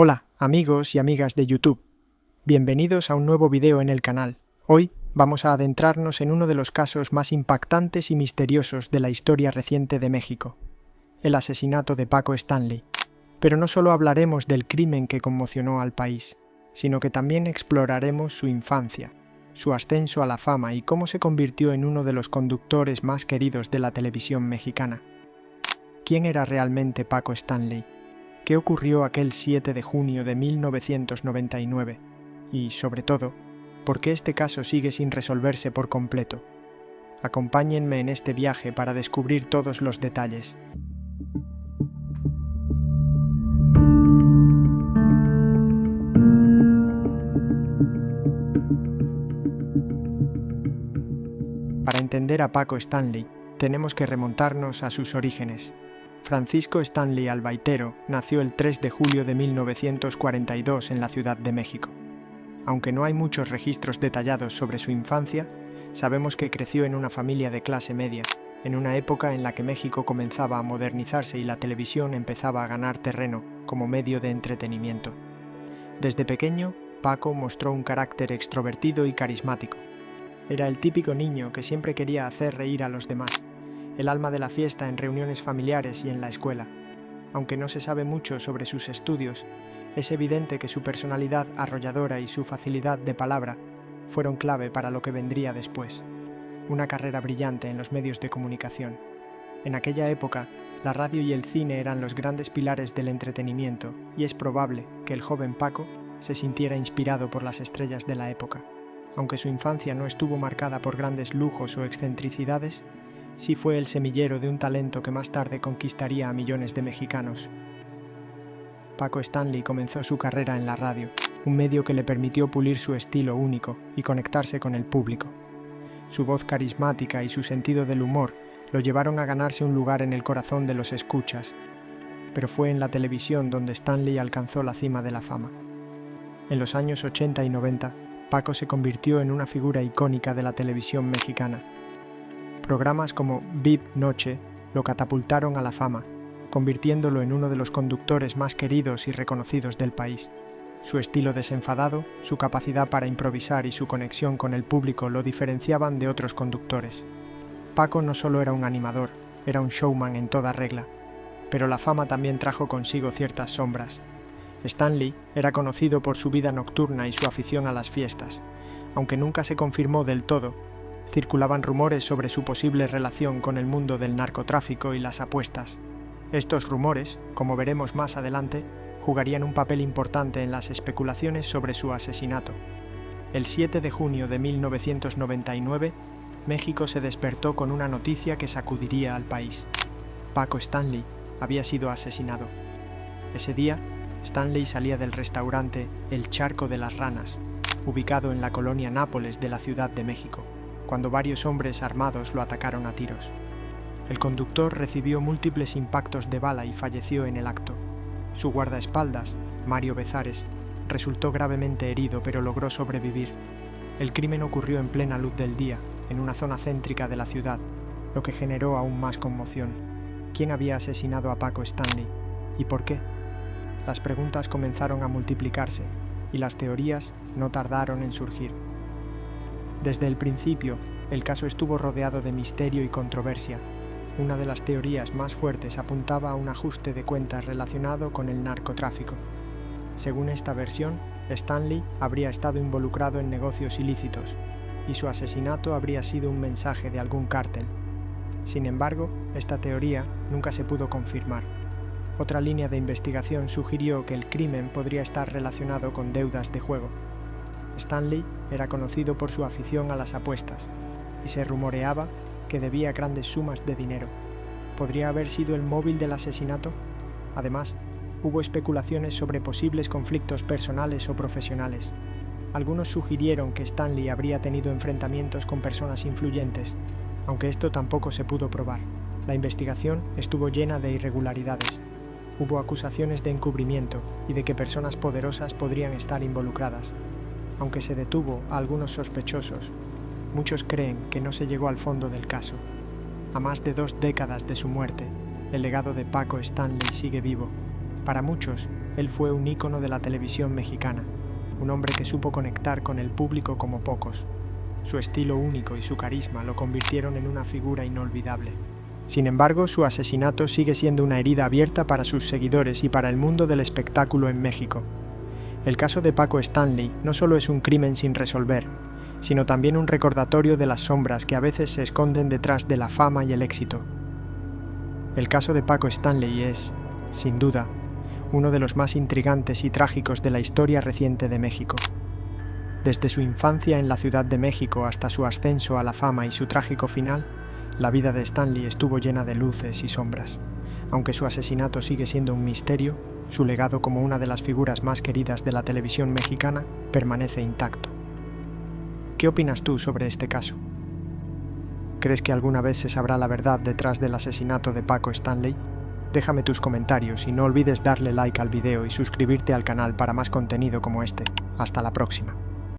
Hola, amigos y amigas de YouTube. Bienvenidos a un nuevo video en el canal. Hoy vamos a adentrarnos en uno de los casos más impactantes y misteriosos de la historia reciente de México, el asesinato de Paco Stanley. Pero no solo hablaremos del crimen que conmocionó al país, sino que también exploraremos su infancia, su ascenso a la fama y cómo se convirtió en uno de los conductores más queridos de la televisión mexicana. ¿Quién era realmente Paco Stanley? ¿Qué ocurrió aquel 7 de junio de 1999? Y, sobre todo, ¿por qué este caso sigue sin resolverse por completo? Acompáñenme en este viaje para descubrir todos los detalles. Para entender a Paco Stanley, tenemos que remontarnos a sus orígenes. Francisco Stanley Albaitero nació el 3 de julio de 1942 en la Ciudad de México. Aunque no hay muchos registros detallados sobre su infancia, sabemos que creció en una familia de clase media, en una época en la que México comenzaba a modernizarse y la televisión empezaba a ganar terreno como medio de entretenimiento. Desde pequeño, Paco mostró un carácter extrovertido y carismático. Era el típico niño que siempre quería hacer reír a los demás, el alma de la fiesta en reuniones familiares y en la escuela. Aunque no se sabe mucho sobre sus estudios, es evidente que su personalidad arrolladora y su facilidad de palabra fueron clave para lo que vendría después, una carrera brillante en los medios de comunicación. En aquella época, la radio y el cine eran los grandes pilares del entretenimiento, y es probable que el joven Paco se sintiera inspirado por las estrellas de la época. Aunque su infancia no estuvo marcada por grandes lujos o excentricidades, sí fue el semillero de un talento que más tarde conquistaría a millones de mexicanos. Paco Stanley comenzó su carrera en la radio, un medio que le permitió pulir su estilo único y conectarse con el público. Su voz carismática y su sentido del humor lo llevaron a ganarse un lugar en el corazón de los escuchas, pero fue en la televisión donde Stanley alcanzó la cima de la fama. En los años 80 y 90, Paco se convirtió en una figura icónica de la televisión mexicana. Programas como VIP Noche lo catapultaron a la fama, convirtiéndolo en uno de los conductores más queridos y reconocidos del país. Su estilo desenfadado, su capacidad para improvisar y su conexión con el público lo diferenciaban de otros conductores. Paco no solo era un animador, era un showman en toda regla, pero la fama también trajo consigo ciertas sombras. Stanley era conocido por su vida nocturna y su afición a las fiestas. Aunque nunca se confirmó del todo, circulaban rumores sobre su posible relación con el mundo del narcotráfico y las apuestas. Estos rumores, como veremos más adelante, jugarían un papel importante en las especulaciones sobre su asesinato. El 7 de junio de 1999, México se despertó con una noticia que sacudiría al país. Paco Stanley había sido asesinado. Ese día, Stanley salía del restaurante El Charco de las Ranas, ubicado en la colonia Nápoles de la Ciudad de México, cuando varios hombres armados lo atacaron a tiros. El conductor recibió múltiples impactos de bala y falleció en el acto. Su guardaespaldas, Mario Bezares, resultó gravemente herido pero logró sobrevivir. El crimen ocurrió en plena luz del día, en una zona céntrica de la ciudad, lo que generó aún más conmoción. ¿Quién había asesinado a Paco Stanley? ¿Y por qué? Las preguntas comenzaron a multiplicarse, y las teorías no tardaron en surgir. Desde el principio, el caso estuvo rodeado de misterio y controversia. Una de las teorías más fuertes apuntaba a un ajuste de cuentas relacionado con el narcotráfico. Según esta versión, Stanley habría estado involucrado en negocios ilícitos, y su asesinato habría sido un mensaje de algún cártel. Sin embargo, esta teoría nunca se pudo confirmar. Otra línea de investigación sugirió que el crimen podría estar relacionado con deudas de juego. Stanley era conocido por su afición a las apuestas, y se rumoreaba que debía grandes sumas de dinero. ¿Podría haber sido el móvil del asesinato? Además, hubo especulaciones sobre posibles conflictos personales o profesionales. Algunos sugirieron que Stanley habría tenido enfrentamientos con personas influyentes, aunque esto tampoco se pudo probar. La investigación estuvo llena de irregularidades. Hubo acusaciones de encubrimiento y de que personas poderosas podrían estar involucradas. Aunque se detuvo a algunos sospechosos, muchos creen que no se llegó al fondo del caso. A más de 2 décadas de su muerte, el legado de Paco Stanley sigue vivo. Para muchos, él fue un ícono de la televisión mexicana, un hombre que supo conectar con el público como pocos. Su estilo único y su carisma lo convirtieron en una figura inolvidable. Sin embargo, su asesinato sigue siendo una herida abierta para sus seguidores y para el mundo del espectáculo en México. El caso de Paco Stanley no solo es un crimen sin resolver, sino también un recordatorio de las sombras que a veces se esconden detrás de la fama y el éxito. El caso de Paco Stanley es, sin duda, uno de los más intrigantes y trágicos de la historia reciente de México. Desde su infancia en la Ciudad de México hasta su ascenso a la fama y su trágico final, la vida de Stanley estuvo llena de luces y sombras. Aunque su asesinato sigue siendo un misterio, su legado como una de las figuras más queridas de la televisión mexicana permanece intacto. ¿Qué opinas tú sobre este caso? ¿Crees que alguna vez se sabrá la verdad detrás del asesinato de Paco Stanley? Déjame tus comentarios y no olvides darle like al video y suscribirte al canal para más contenido como este. Hasta la próxima.